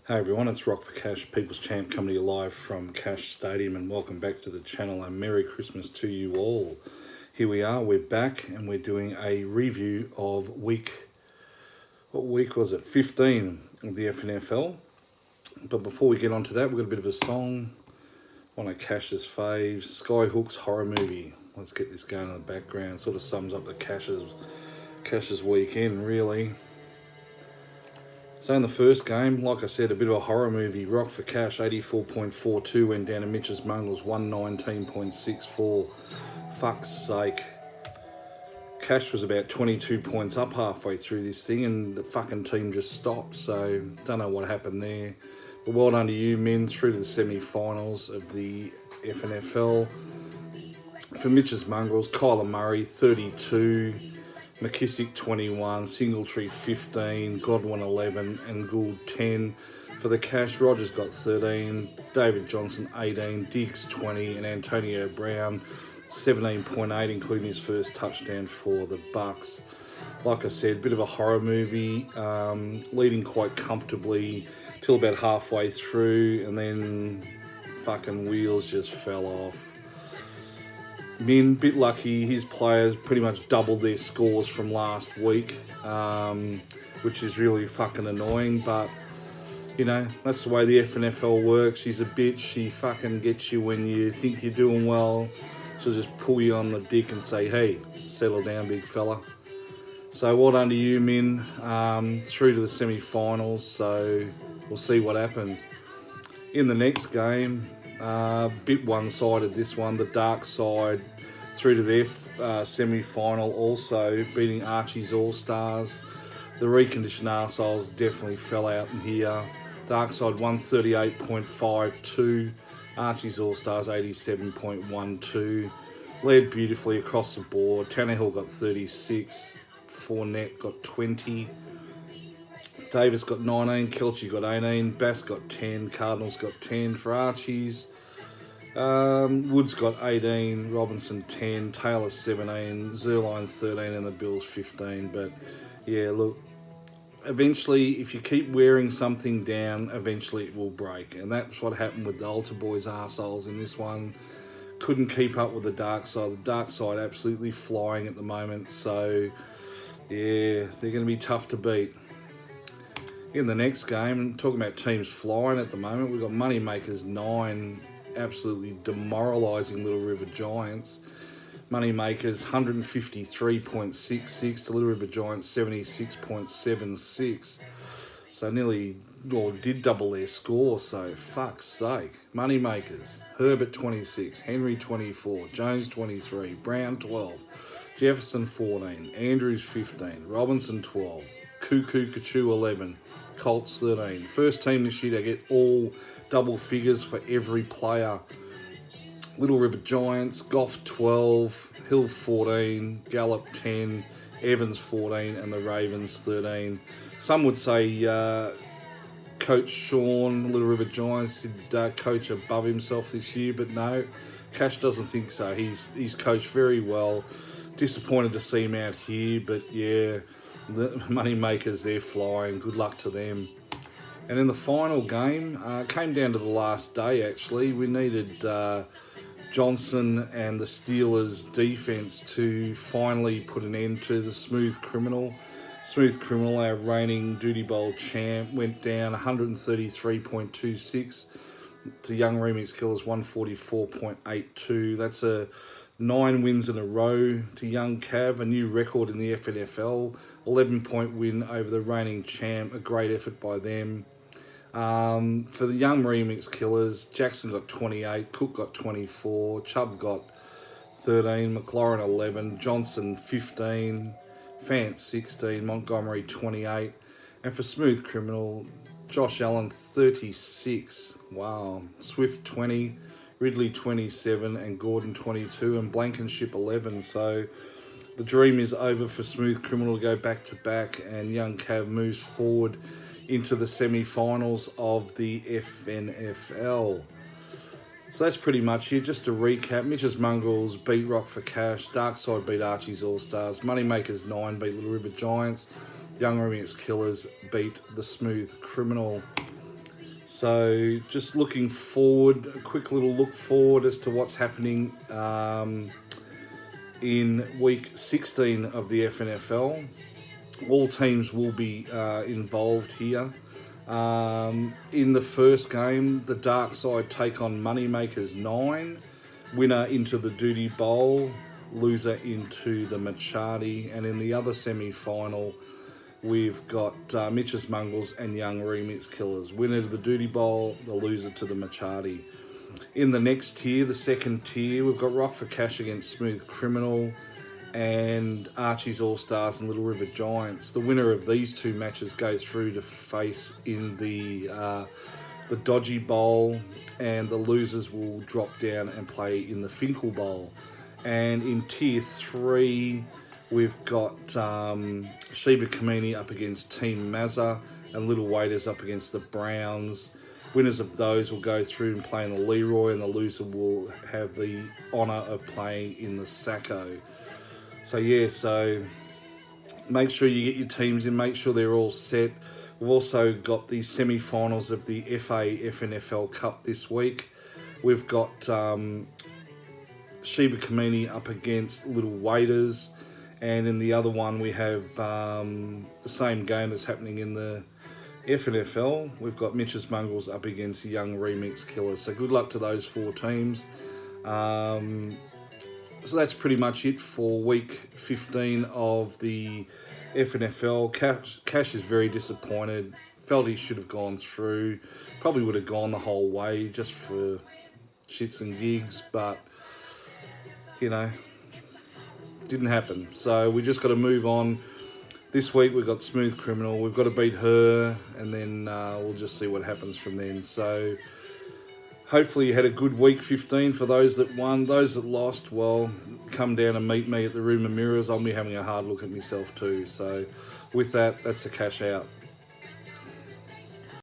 Hey everyone, it's Rock for Cash, People's Champ, coming to you live from Cash Stadium, and welcome back to the channel and Merry Christmas to you all. Here we are, we're back and we're doing a review of what week was it? 15 of the FNFL. But before we get on to that, we've got a bit of a song, one of Cash's faves, Skyhook's horror movie. Let's get this going in the background, sort of sums up the Cash's weekend really. So in the first game, like I said, a bit of a horror movie. Rock for Cash, 84.42, went down to Mitch's Mongrels, 119.64. Fuck's sake. Cash was about 22 points up halfway through this thing and the fucking team just stopped. So, don't know what happened there. But well done to you men, through to the semi-finals of the FNFL. For Mitch's Mongrels, Kyler Murray, 32. McKissick 21, Singletree 15, Godwin 11 and Gould 10. For the Cash, Rogers got 13, David Johnson 18, Diggs 20 and Antonio Brown 17.8, including his first touchdown for the Bucks. Like I said, a bit of a horror movie, leading quite comfortably till about halfway through, and then fucking wheels just fell off. Been a bit lucky, his players pretty much doubled their scores from last week, which is really fucking annoying, but you know, that's the way the FNFL works. She's a bitch, she fucking gets you when you think you're doing well. She'll just pull you on the dick and say, hey, settle down big fella. So well done to you men, through to the semi-finals, so we'll see what happens. In the next game, bit one-sided this one, the dark side through to their semi-final, also beating Archie's All-Stars. The reconditioned arseholes definitely fell out in here. Dark side 138.52, Archie's All-Stars 87.12. Led beautifully across the board. Tannehill got 36, Fournette got 20. Davis got 19, Kelchi got 18, Bass got 10, Cardinals got 10 for Archie's. Woods got 18, Robinson 10, Taylor 17, Zerline 13 and the Bills 15. But yeah, look, eventually if you keep wearing something down, eventually it will break. And that's what happened with the Altar Boys arseholes in this one. Couldn't keep up with the dark side. The dark side absolutely flying at the moment. So yeah, they're going to be tough to beat. In the next game, talking about teams flying at the moment, we've got Moneymakers 9, absolutely demoralising Little River Giants. Moneymakers 153.66 to Little River Giants 76.76. So nearly, or did double their score, so fuck's sake. Moneymakers, Herbert 26, Henry 24, Jones 23, Brown 12, Jefferson 14, Andrews 15, Robinson 12, Cuckoo Kachu 11, Colts 13. First team this year to get all double figures for every player. Little River Giants, Goff 12, Hill 14, Gallup 10, Evans 14 and the Ravens 13. Some would say Coach Sean, Little River Giants, did coach above himself this year, but no, Cash doesn't think so. He's coached very well. Disappointed to see him out here, but yeah, the Moneymakers, they're flying. Good luck to them. And in the final game, came down to the last day actually. We needed Johnson and the Steelers defense to finally put an end to the Smooth Criminal. Smooth Criminal, our reigning Duty Bowl champ, went down 133.26 to Young Remix Killers 144.82. That's a 9 wins in a row to Young Cav, a new record in the FNFL. 11-point win over the reigning champ, a great effort by them. For the Young Remix Killers, Jackson got 28, Cook got 24, Chubb got 13, McLaurin 11, Johnson 15, Fant 16, Montgomery 28. And for Smooth Criminal, Josh Allen 36, wow, Swift 20, Ridley 27 and Gordon 22 and Blankenship 11. So the dream is over for Smooth Criminal to go back to back, and Young Cav moves forward into the semi-finals of the FNFL. So that's pretty much it. Just to recap, Mitch's Mongrels beat Rock for Cash, Darkside beat Archie's All-Stars, Moneymakers 9 beat Little River Giants, Young Remix Killers beat the Smooth Criminal. So just looking forward, a quick little look forward as to what's happening in week 16 of the FNFL. All teams will be involved here. In the first game, the Dark Side take on Moneymakers 9, winner into the Duty Bowl, loser into the Machadi, and in the other semi-final, we've got Mitch's Mungles and Young Remix Killers, winner to the Duty Bowl, the loser to the Machadi. In the next tier, the second tier, we've got Rock for Cash against Smooth Criminal, and Archie's All-Stars and Little River Giants. The winner of these two matches goes through to face in the Dodgy Bowl, and the losers will drop down and play in the Finkel Bowl. And in Tier 3, we've got Sheba Kamini up against Team Mazza and Little Waiters up against the Browns. Winners of those will go through and play in the Leroy, and the loser will have the honour of playing in the Sacco. So yeah, so make sure you get your teams in, make sure they're all set. We've also got the semi-finals of the FNFL Cup this week. We've got Sheba Kamini up against Little Waiters, and in the other one we have the same game that's happening in the FNFL. We've got Mitch's Mungles up against Young Remix Killers. So good luck to those 4 teams. So that's pretty much it for week 15 of the FNFL. Cash is very disappointed. Felt he should have gone through. Probably would have gone the whole way just for shits and gigs, but, you know, didn't happen. So we just got to move on. This week we've got Smooth Criminal. We've got to beat her, and then we'll just see what happens from then. So hopefully you had a good week 15 for those that won. Those that lost, well, come down and meet me at the Room of Mirrors. I'll be having a hard look at myself too. So with that, that's the cash out.